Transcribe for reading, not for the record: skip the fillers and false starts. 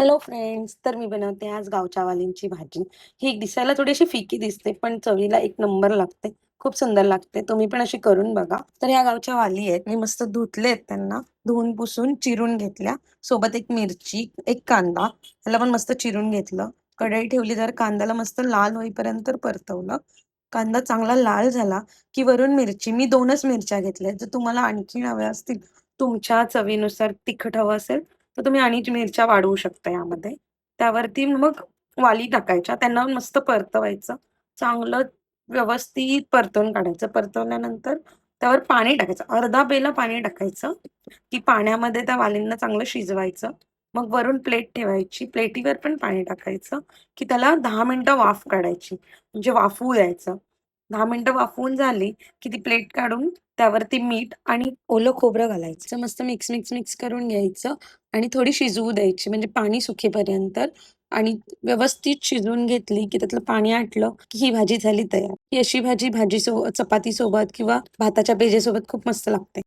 Hello friends, तर मी बनवते आज गावच्या वालींची भाजी. ही दिसायला थोडीशी फिकी दिसते, पण चवीला एक नंबर लागते. खूप सुंदर लागते. तुम्ही पण अशी करून बघा. तर ह्या गावच्या वाली आहेत. मी मस्त धुतलेत त्यांना. धुवून पुसून चिरून घेतल्या. सोबत एक मिरची, एक कांदा. त्याला पण मस्त चिरून घेतलं. कढई ठेवली, तर कांद्याला मस्त लाल होईपर्यंत परतवलं. कांदा चांगला लाल झाला की वरून मिरची. मी 2च मिरच्या घेतल्या. जर तुम्हाला आणखीन हव्या असतील, तुमच्या चवीनुसार तिखट हवं असेल तर तुम्ही आणि मिरच्या वाढवू शकता यामध्ये. त्यावरती मग वाली टाकायच्या. त्यांना मस्त परतवायचं. चांगलं व्यवस्थित परतवून काढायचं. परतवल्यानंतर त्यावर पाणी टाकायचं. अर्धा पेला पाणी टाकायचं, की पाण्यामध्ये त्या वालींना चांगलं शिजवायचं. मग वरून प्लेट ठेवायची. प्लेटीवर पण पाणी टाकायचं, की त्याला 10 मिनिटं वाफ काढायची. म्हणजे वाफवू द्यायचं. 10 मिनिटं वाफवून झाली, की ती प्लेट काढून त्यावरती मीठ आणि ओलं खोबरं घालायचं. मस्त मिक्स करून घ्यायचं आणि थोडी शिजवू द्यायची म्हणजे पाणी सुकेपर्यंत. आणि व्यवस्थित शिजवून घेतली, की त्यातलं पाणी आटलं, की ही भाजी झाली तयार. ही अशी भाजी चपातीसोबत किंवा भाताच्या पेजेसोबत खूप मस्त लागते.